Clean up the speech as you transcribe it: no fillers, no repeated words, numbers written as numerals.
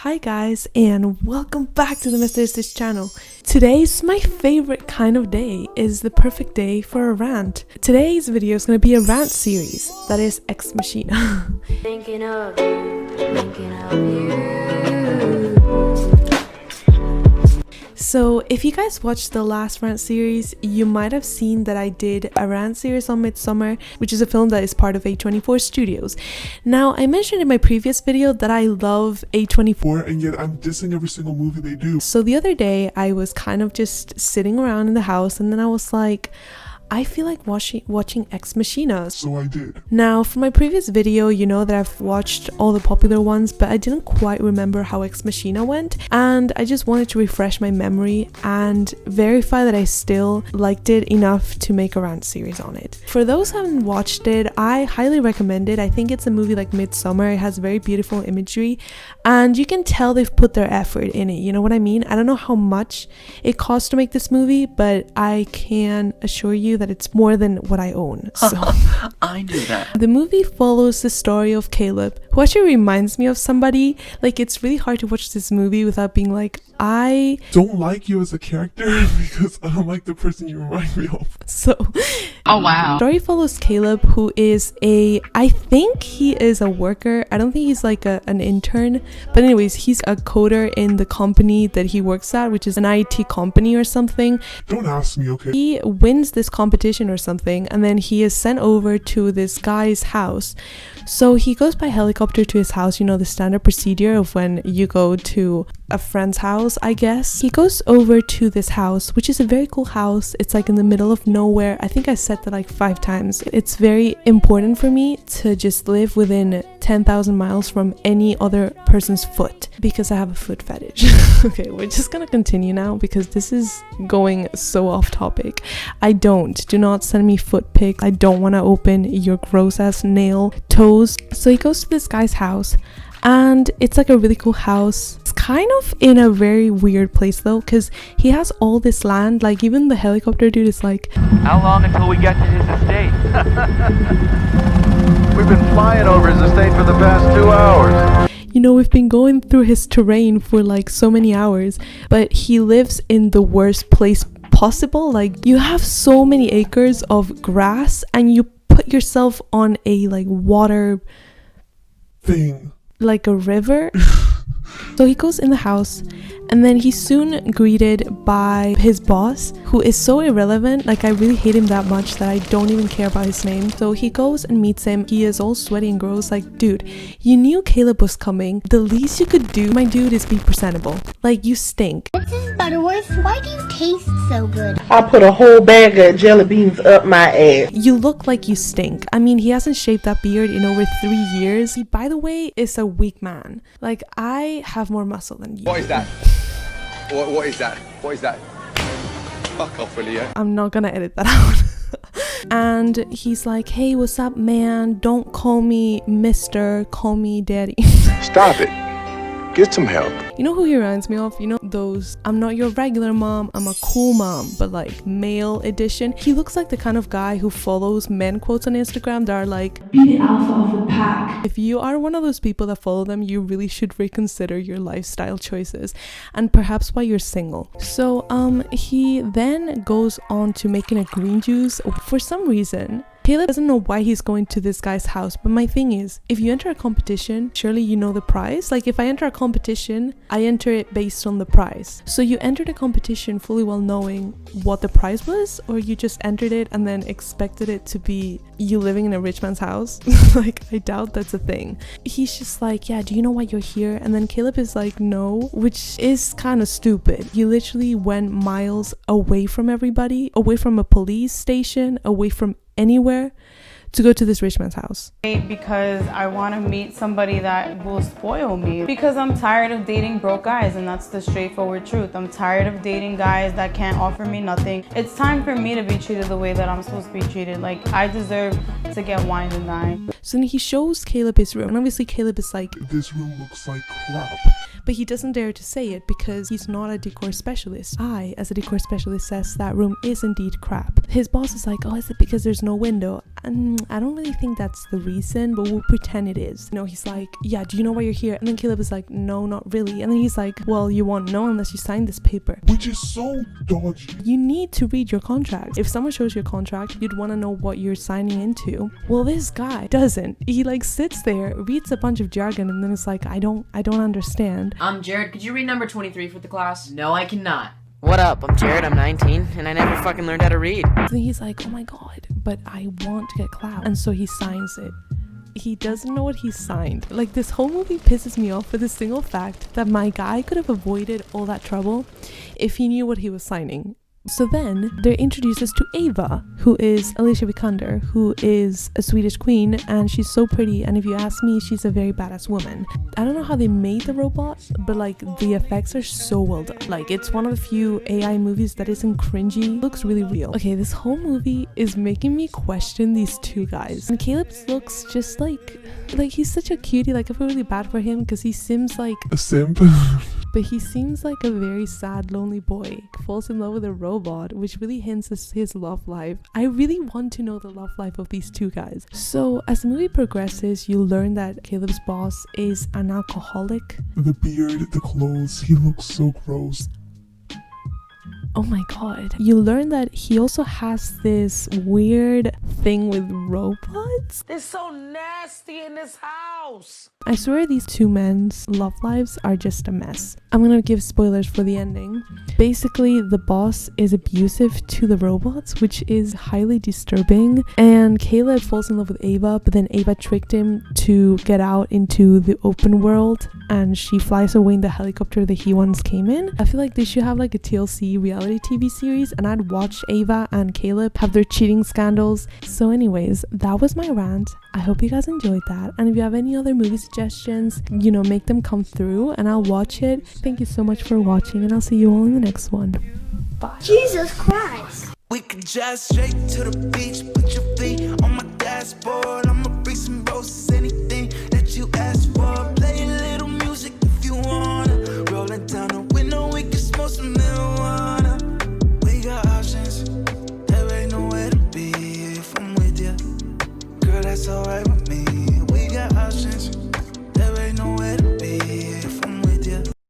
Hi guys, and welcome back to the Mr. Stitch channel. Today's my favorite kind of day, is the perfect day for a rant. Today's video is going to be a rant series, that is Ex Machina. Thinking of you. So if you guys watched the last rant series, you might have seen that I did a rant series on Midsommar, which is a film that is part of A24 Studios. Now, I mentioned in my previous video that I love A24, and yet I'm dissing every single movie they do. So the other day, I was kind of just sitting around in the house, and then I was like, I feel like watching Ex Machina. So I did. Now, for my previous video, you know that I've watched all the popular ones, but I didn't quite remember how Ex Machina went, and I just wanted to refresh my memory and verify that I still liked it enough to make a rant series on it. For those who haven't watched it, I highly recommend it. I think it's a movie like Midsommar. It has very beautiful imagery, and you can tell they've put their effort in it, you know what I mean? I don't know how much it cost to make this movie, but I can assure you that it's more than what I own. So I knew that. The movie follows the story of Caleb, who actually reminds me of somebody. Like, it's really hard to watch this movie without being like, I don't like you as a character because I don't like the person you remind me of. So oh wow. The story follows Caleb, who is I think he is a worker. I don't think he's like an intern, but anyways, he's a coder in the company that he works at, which is an IT company or something. Don't ask me, okay? He wins this competition or something, and then he is sent over to this guy's house. So he goes by helicopter to his house, you know, the standard procedure of when you go to a friend's house, I guess. He goes over to this house, which is a very cool house. It's like in the middle of nowhere. I think I said that like 5 times. It's very important for me to just live within 10,000 miles from any other person's foot, because I have a foot fetish. Okay, we're just gonna continue now because this is going so off topic. Do not send me foot pics. I don't want to open your gross ass nail toes. So he goes to this guy's house, and it's like a really cool house. It's kind of in a very weird place though, because he has all this land. Like, even the helicopter dude is like, how long until we get to his estate? We've been flying over his estate for the past 2 hours. You know, we've been going through his terrain for like so many hours, but he lives in the worst place possible. Like, you have so many acres of grass, and you put yourself on a like water thing, like a river. So he goes in the house, and then he's soon greeted by his boss, who is so irrelevant. Like, I really hate him that much that I don't even care about his name. So he goes and meets him. He is all sweaty and gross. Like, dude, you knew Caleb was coming. The least you could do, my dude, is be presentable. Like, you stink. This is Butterworth. Why do you taste so good? I put a whole bag of jelly beans up my ass. You look like you stink. I mean, he hasn't shaved that beard in over 3 years. He, by the way, is a weak man. Like, I have more muscle than you. What is that? What is that? What is that? Fuck off, will you? I'm not gonna edit that out. And he's like, hey, what's up, man? Don't call me Mr. Call me Daddy. Stop it. Get some help. You know who he reminds me of? You know those, I'm not your regular mom, I'm a cool mom, but like male edition. He looks like the kind of guy who follows men quotes on Instagram that are like, be the alpha of the pack. If you are one of those people that follow them, you really should reconsider your lifestyle choices, and perhaps why you're single. So he then goes on to making a green juice. For some reason, Caleb doesn't know why he's going to this guy's house, but my thing is, if you enter a competition, surely you know the prize. Like, if I enter a competition, I enter it based on the prize. So you entered a competition fully well knowing what the prize was, or you just entered it and then expected it to be you living in a rich man's house? Like, I doubt that's a thing. He's just like, yeah, do you know why you're here? And then Caleb is like, no, which is kind of stupid. You literally went miles away from everybody, away from a police station, away from anywhere, to go to this rich man's house. Because I want to meet somebody that will spoil me, because I'm tired of dating broke guys, and that's the straightforward truth. I'm tired of dating guys that can't offer me nothing. It's time for me to be treated the way that I'm supposed to be treated. Like, I deserve to get wine and dine. So then he shows Caleb his room, and obviously Caleb is like, this room looks like crap. but he doesn't dare to say it because he's not a decor specialist. I, as a decor specialist, says that room is indeed crap. His boss is like, oh, is it because there's no window? I don't really think that's the reason, but we'll pretend it is. You know, he's like, yeah, do you know why you're here? And then Caleb is like, no, not really. And then he's like, well, you won't know unless you sign this paper. Which is so dodgy. You need to read your contract. If someone shows you a contract, you'd want to know what you're signing into. Well, this guy doesn't. He like sits there, reads a bunch of jargon, and then it's like, I don't understand. Jared, could you read number 23 for the class? No, I cannot. What up? I'm Jared, I'm 19, and I never fucking learned how to read. Then he's like, oh my god, but I want to get clout. And so he signs it. He doesn't know what he signed. Like, this whole movie pisses me off for the single fact that my guy could have avoided all that trouble if he knew what he was signing. So then they're introduced us to Ava, who is Alicia Vikander, who is a Swedish queen, and she's so pretty, and if you ask me, she's a very badass woman. I don't know how they made the robot, but like the effects are so well done. Like, it's one of the few AI movies that isn't cringy. It looks really real. Okay, this whole movie is making me question these two guys. And Caleb looks just like he's such a cutie. Like, I feel really bad for him because he seems like a simp. But he seems like a very sad, lonely boy. Falls in love with a robot, which really hints at his love life. I really want to know the love life of these two guys. So as the movie progresses, you learn that Caleb's boss is an alcoholic. The beard, the clothes, he looks so gross. Oh my god. You learn that he also has this weird thing with robots. It's so nasty in this house. I swear these two men's love lives are just a mess. I'm gonna give spoilers for the ending. Basically, the boss is abusive to the robots, which is highly disturbing. And Caleb falls in love with Ava, but then Ava tricked him to get out into the open world, and she flies away in the helicopter that he once came in. I feel like they should have like a TLC reality TV series, and I'd watch Ava and Caleb have their cheating scandals. So anyways, that was my rant. I hope you guys enjoyed that, and if you have any other movie suggestions, you know, make them come through and I'll watch it. Thank you so much for watching, and I'll see you all in the next one. Bye. Jesus Christ. We could drive straight to the beach, put your feet on my dashboard. I'ma bring some roses, anything that you ask for.